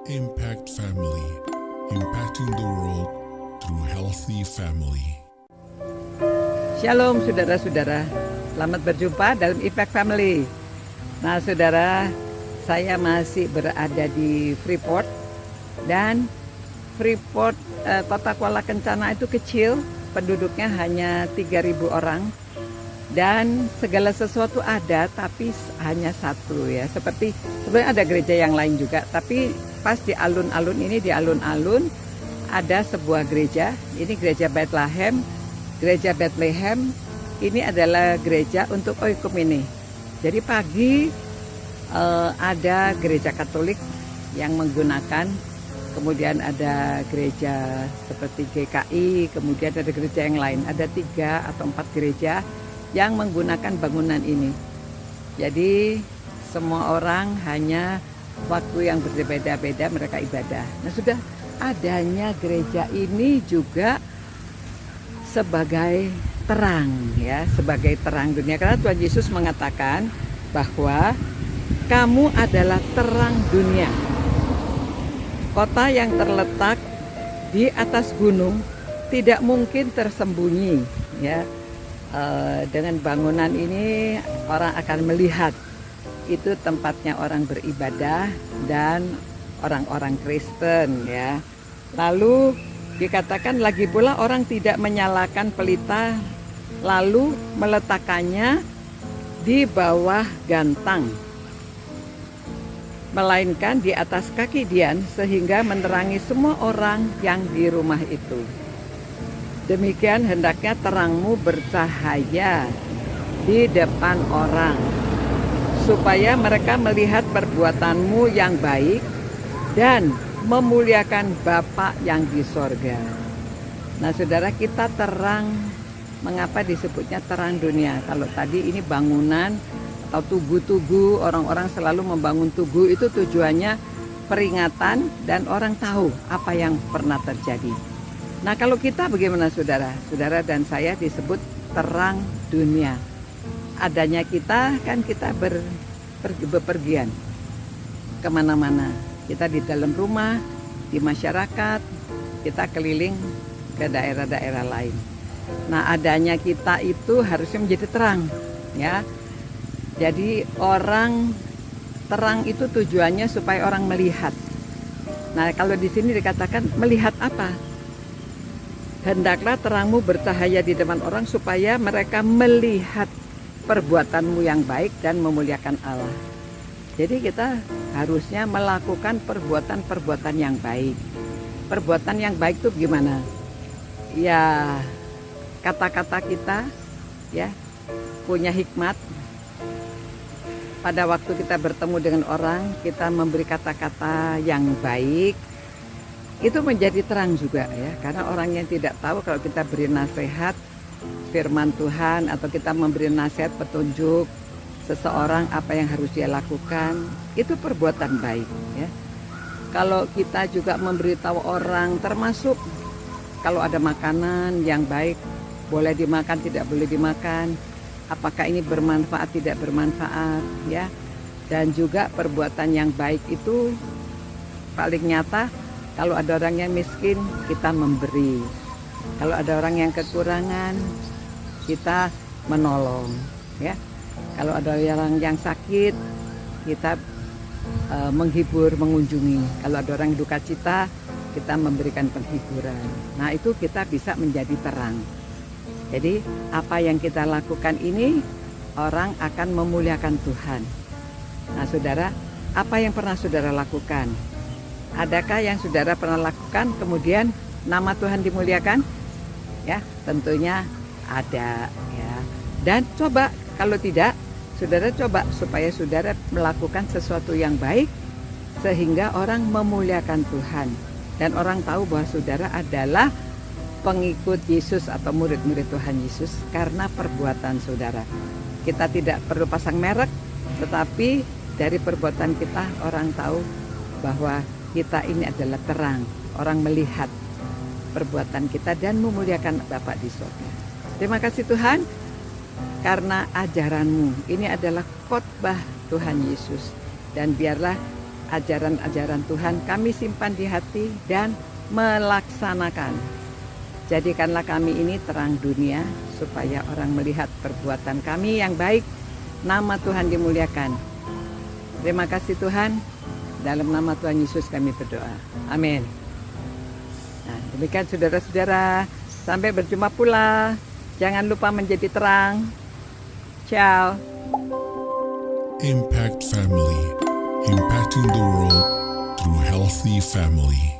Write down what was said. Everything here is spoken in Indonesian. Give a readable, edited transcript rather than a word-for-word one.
Impact Family, impacting the world through healthy family. Shalom saudara-saudara, selamat berjumpa dalam Impact Family. Nah saudara, saya masih berada di Freeport. Dan Freeport, kota Kuala Kencana itu kecil, penduduknya hanya 3.000 orang. Dan segala sesuatu ada, tapi hanya satu ya. Seperti sebenarnya ada gereja yang lain juga, tapi pas di alun-alun ini, di alun-alun ada sebuah gereja. Ini gereja Bethlehem. Gereja Bethlehem ini adalah gereja untuk oikumene. Jadi pagi ada gereja Katolik yang menggunakan, kemudian ada gereja seperti GKI, kemudian ada gereja yang lain. Ada 3 atau 4 gereja yang menggunakan bangunan ini. Jadi semua orang hanya waktu yang berbeda-beda mereka ibadah. Nah sudah adanya gereja ini juga sebagai terang ya, sebagai terang dunia. Karena Tuhan Yesus mengatakan bahwa kamu adalah terang dunia. Kota yang terletak di atas gunung tidak mungkin tersembunyi ya. Dengan bangunan ini orang akan melihat itu tempatnya orang beribadah dan orang-orang Kristen ya. Lalu dikatakan lagi pula orang tidak menyalakan pelita lalu meletakkannya di bawah gantang, melainkan di atas kaki dian sehingga menerangi semua orang yang di rumah itu. Demikian hendaknya terangmu bercahaya di depan orang, supaya mereka melihat perbuatanmu yang baik dan memuliakan Bapa yang di sorga. Nah saudara, kita terang. Mengapa disebutnya terang dunia? Kalau tadi ini bangunan atau tugu-tugu, orang-orang selalu membangun tugu, itu tujuannya peringatan dan orang tahu apa yang pernah terjadi. Nah kalau kita bagaimana saudara? Saudara dan saya disebut terang dunia. Adanya kita kan kita bepergian kemana-mana. Kita di dalam rumah, di masyarakat, kita keliling ke daerah-daerah lain. Nah adanya kita itu harusnya menjadi terang ya. Jadi orang terang itu tujuannya supaya orang melihat. Nah kalau di sini dikatakan melihat apa? Hendaklah terangmu bercahaya di depan orang supaya mereka melihat perbuatanmu yang baik dan memuliakan Allah. Jadi kita harusnya melakukan perbuatan-perbuatan yang baik. Perbuatan yang baik itu gimana? Ya kata-kata kita ya punya hikmat. Pada waktu kita bertemu dengan orang, kita memberi kata-kata yang baik. Itu menjadi terang juga ya, karena orang yang tidak tahu kalau kita beri nasihat firman Tuhan atau kita memberi nasihat petunjuk seseorang apa yang harus dia lakukan, itu perbuatan baik ya. Kalau kita juga memberitahu orang, termasuk kalau ada makanan yang baik boleh dimakan, tidak boleh dimakan, apakah ini bermanfaat, tidak bermanfaat ya. Dan juga perbuatan yang baik itu paling nyata. Kalau ada orang yang miskin, kita memberi. Kalau ada orang yang kekurangan, kita menolong ya. Kalau ada orang yang sakit, kita menghibur, mengunjungi. Kalau ada orang duka cita, kita memberikan penghiburan. Nah itu kita bisa menjadi terang. Jadi apa yang kita lakukan ini, orang akan memuliakan Tuhan. Nah saudara, apa yang pernah saudara lakukan? Adakah yang saudara pernah lakukan kemudian nama Tuhan dimuliakan? Ya, tentunya ada ya. Dan coba kalau tidak, saudara coba supaya saudara melakukan sesuatu yang baik sehingga orang memuliakan Tuhan dan orang tahu bahwa saudara adalah pengikut Yesus atau murid-murid Tuhan Yesus karena perbuatan saudara. Kita tidak perlu pasang merek, tetapi dari perbuatan kita orang tahu bahwa kita ini adalah terang. Orang melihat perbuatan kita dan memuliakan Bapa di surga. Terima kasih Tuhan karena ajaranmu. Ini adalah khotbah Tuhan Yesus. Dan biarlah ajaran-ajaran Tuhan kami simpan di hati dan melaksanakan. Jadikanlah kami ini terang dunia, supaya orang melihat perbuatan kami yang baik, nama Tuhan dimuliakan. Terima kasih Tuhan, dalam nama Tuhan Yesus kami berdoa. Amin. Nah, demikian saudara-saudara, sampai berjumpa pula. Jangan lupa menjadi terang. Ciao. Impact Family, impacting the world through healthy family.